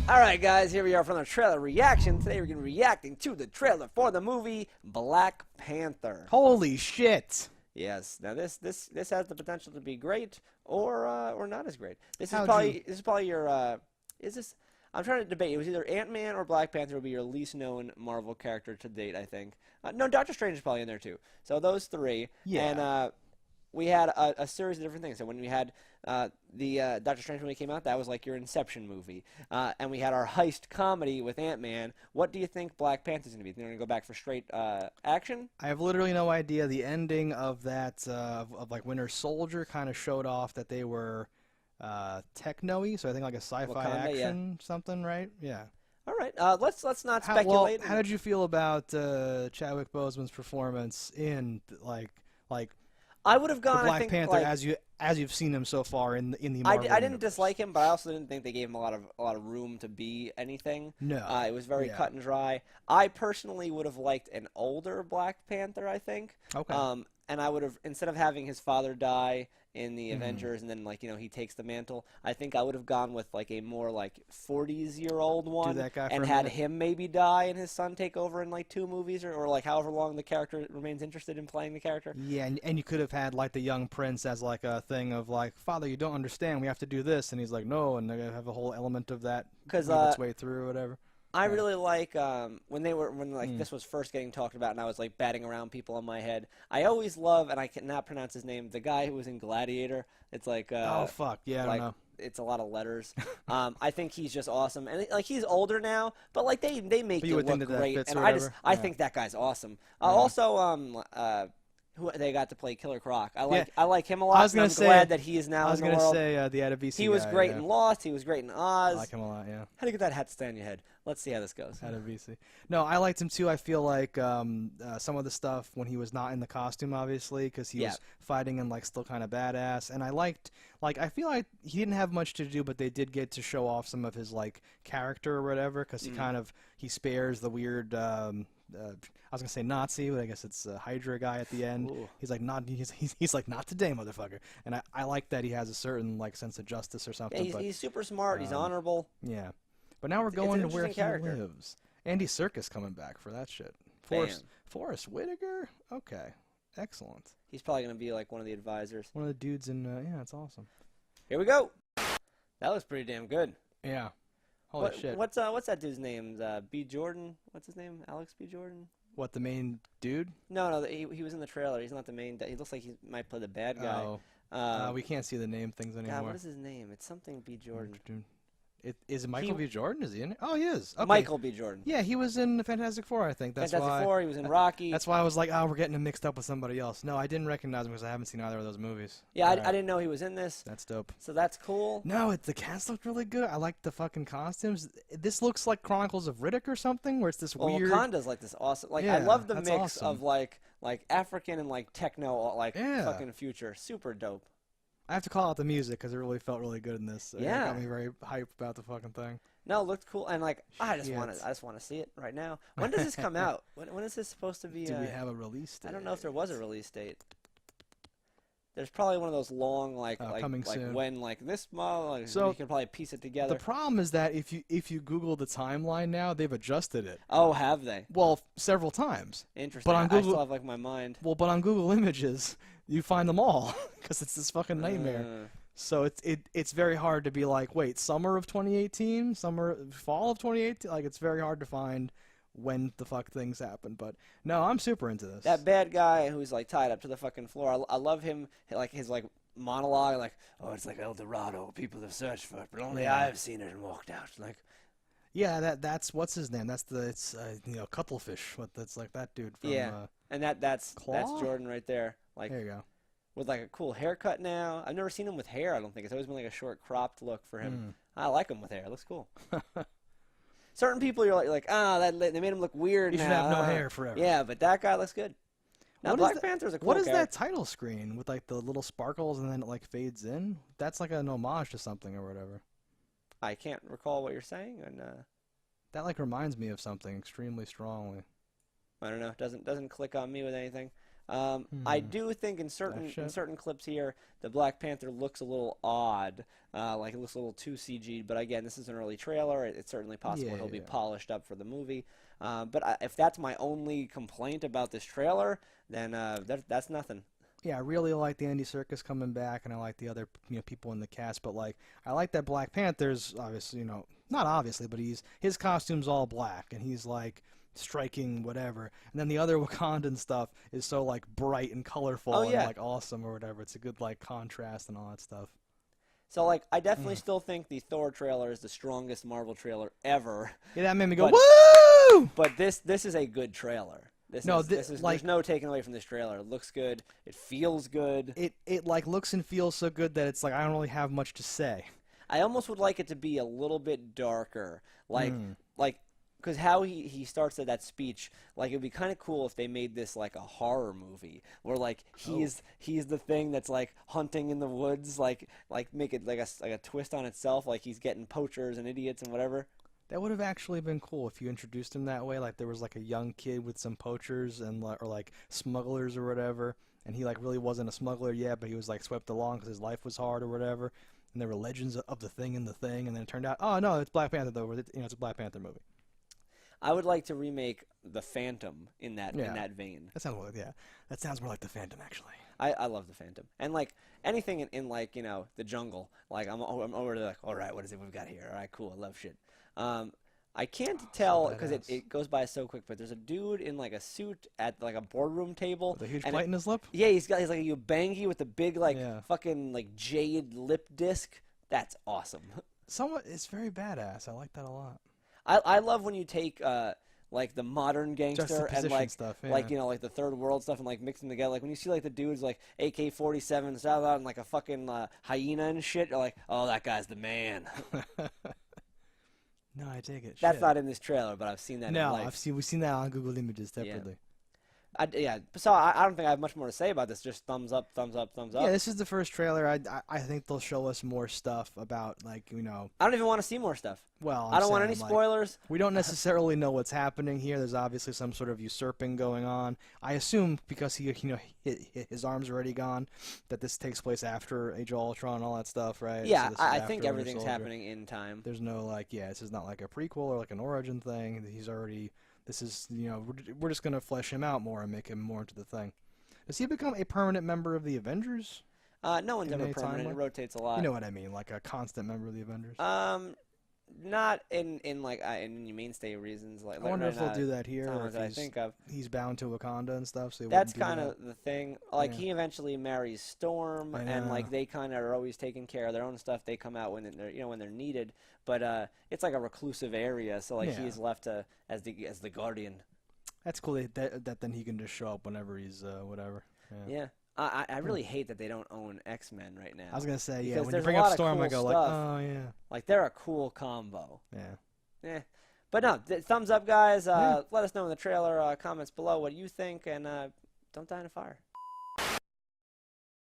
Alright guys, here we are from the trailer reaction. Today we're going to be reacting to the trailer for the movie Black Panther. Holy shit! Yes, now this has the potential to be great or not as great. This How'd is probably your I'm trying to debate. It was either Ant-Man or Black Panther would be your least known Marvel character to date, I think. No, Doctor Strange is probably in there too. So those three. Yeah. And we had a series of different things. So when we had the Doctor Strange movie came out, that was like your Inception movie. And we had our heist comedy with Ant-Man. What do you think Black Panther's going to be? They're going to go back for straight action? I have literally no idea. The ending of that, of like Winter Soldier kind of showed off that they were techno-y, so I think like a sci-fi Wakanda, action something, right? Yeah. All right, let's not speculate. How did you feel about Chadwick Boseman's performance in like I would have gone Black I think, Panther like, as you've seen him so far in the Marvel I didn't universe? dislike him, but I also didn't think they gave him a lot of room to be anything. No. It was very cut and dry. I personally would have liked an older Black Panther, I think. Okay. And I would have, instead of having his father die in the Avengers and then, like, he takes the mantle, I think I would have gone with, like, a more, like, 40s-year-old one that guy and for a had minute. him maybe die and his son take over in, like, 2 movies or like, however long the character remains interested in playing the character. Yeah, and you could have had like the young prince as like a thing of like, Father, you don't understand. We have to do this, and he's like, no, and they have a whole element of that Because its way through or whatever. I really like when this was first getting talked about, and I was like batting around people in my head. I always love, and I cannot pronounce his name, the guy who was in Gladiator. It's like oh fuck, yeah, I don't know. It's a lot of letters. I think he's just awesome, and like he's older now, but like they make it look great, and I think that guy's awesome. Also, who they got to play Killer Croc. I like him a lot. I'm glad that he is now in the world. I was gonna say the Adebisi He was guy, great in Lost. He was great in Oz. I like him a lot. Yeah. How do you get that hat to stay on your head? Let's see how this goes. Adebisi. No, I liked him too. I feel like some of the stuff when he was not in the costume, obviously, because he was fighting and like still kind of badass. And I liked, like, I feel like he didn't have much to do, but they did get to show off some of his like character or whatever, because he spares the weird. I was gonna say Nazi, but I guess it's a Hydra guy at the end. Ooh. He's like he's like, not today, motherfucker. And I like that he has a certain like sense of justice or something. Yeah, he's super smart. He's honorable. Yeah, but now we're going to where he lives. Andy Serkis coming back for that shit. Forrest Whitaker. Okay, excellent. He's probably gonna be like one of the advisors. One of the dudes in. Yeah, it's awesome. Here we go. That was pretty damn good. Yeah. Holy shit. What's that dude's name? B. Jordan? What's his name? Alex B. Jordan? What, the main dude? No, he was in the trailer. He's not the main. He looks like he might play the bad guy. Oh. We can't see the name things anymore. God, what is his name? It's something B. Jordan. Is it Michael B. Jordan? Is he in it? Oh, he is. Okay. Michael B. Jordan. Yeah, he was in Fantastic Four, I think. Fantastic Four, he was in Rocky. That's why I was like, oh, we're getting him mixed up with somebody else. No, I didn't recognize him because I haven't seen either of those movies. Yeah, I didn't know he was in this. That's dope. So that's cool. No, the cast looked really good. I like the fucking costumes. This looks like Chronicles of Riddick or something, where it's this weird... Wakanda's like this awesome... Like, I love the mix of like African and like techno, like fucking future. Super dope. I have to call out the music because it really felt really good in this. It got me very hyped about the fucking thing. No, it looked cool, and like I just want to see it right now. When does this come out? When is this supposed to be? Do we have a release date? I don't know if there was a release date. There's probably one of those long coming soon. When this month, so you can probably piece it together. The problem is that if you Google the timeline now, they've adjusted it. Oh, have they? Well, several times. Interesting. But on Google, I still have like my mind. Well, but on Google Images, you find them all because it's this fucking nightmare. So it's very hard to be like, wait, summer of 2018, fall of 2018. Like, it's very hard to find when the fuck things happen. But no, I'm super into this. That bad guy who's like tied up to the fucking floor. I love him. Like his like monologue, like, oh, it's like El Dorado. People have searched for it, but only I have seen it and walked out. Like, yeah, that's what's his name? It's Cuttlefish. That's like that dude from and that's Jordan right there. Like, there you go. With like a cool haircut now. I've never seen him with hair, I don't think. It's always been like a short cropped look for him. I like him with hair. It looks cool. Certain people you're like, they made him look weird now. You should have no hair forever. Yeah, but that guy looks good. Now Black Panther's a cool character. What is that title screen with like the little sparkles and then it like fades in? That's like an homage to something or whatever. I can't recall what you're saying, and that like reminds me of something extremely strongly. I don't know. Doesn't click on me with anything. I do think in certain clips here, the Black Panther looks a little odd, like it looks a little too CG'd. But again, this is an early trailer. It's certainly possible he'll be polished up for the movie. But if that's my only complaint about this trailer, then that's nothing. Yeah, I really like the Andy Serkis coming back, and I like the other people in the cast. But like, I like that Black Panther's obviously, not obviously, but his costume's all black, and he's like striking whatever. And then the other Wakandan stuff is so like bright and colorful and like awesome or whatever. It's a good like contrast and all that stuff. So like, I definitely still think the Thor trailer is the strongest Marvel trailer ever. Yeah, that made me go woo! But this is a good trailer. This is like, there's no taking away from this trailer. It looks good. It feels good. It like looks and feels so good that it's like I don't really have much to say. I almost would like it to be a little bit darker, like because how he starts that speech, like it'd be kind of cool if they made this like a horror movie where like he's the thing that's like hunting in the woods, like make it like a twist on itself, like he's getting poachers and idiots and whatever. That would have actually been cool if you introduced him that way. Like there was like a young kid with some poachers and or like smugglers or whatever, and he like really wasn't a smuggler yet, but he was like swept along because his life was hard or whatever. And there were legends of the thing in the thing, and then it turned out, oh no, it's Black Panther though. It's a Black Panther movie. I would like to remake the Phantom in that vein. That sounds that sounds more like the Phantom actually. I love the Phantom, and like anything in like the jungle. Like I'm already like, all right, what is it we've got here? All right, cool, I love shit. I can't tell because it goes by so quick, but there's a dude in like a suit at like a boardroom table with a huge bite in his lip. Yeah, he's like a Ubangi with a big like fucking like jade lip disc. That's awesome. It's very badass. I like that a lot. I love when you take like the modern gangster and like stuff, like like the third world stuff and like mix them together. Like when you see like the dudes like AK-47 stuff out and like a fucking hyena and shit, you're like, oh, that guy's the man. No, I take it. That's not in this trailer, but I've seen that. No, in life. we've seen that on Google Images separately. So I don't think I have much more to say about this. Just thumbs up, thumbs up, thumbs up. Yeah, this is the first trailer. I think they'll show us more stuff about like I don't even want to see more stuff. Well, I don't want any spoilers. We don't necessarily know what's happening here. There's obviously some sort of usurping going on. I assume because his arm's already gone, that this takes place after Age of Ultron and all that stuff, right? Yeah, so I think everything's happening in time. There's no this is not like a prequel or like an origin thing. He's already. This is, we're just going to flesh him out more and make him more into the thing. Does he become a permanent member of the Avengers? No one's ever permanent. It rotates a lot. You know what I mean, like a constant member of the Avengers? Not in mainstay reasons. Like I wonder if they'll do that here. Or if I think of. He's bound to Wakanda and stuff. So that's kind of the thing. Like he eventually marries Storm, and like they kind of are always taking care of their own stuff. They come out when they're when they're needed, but it's like a reclusive area. So like he's left as the guardian. That's cool. That then he can just show up whenever he's whatever. Yeah. I really hate that they don't own X-Men right now. I was gonna say when you bring up Storm, I go like, oh yeah. Like they're a cool combo. Yeah. But no, thumbs up, guys. Let us know in the trailer comments below what you think, and don't die in a fire.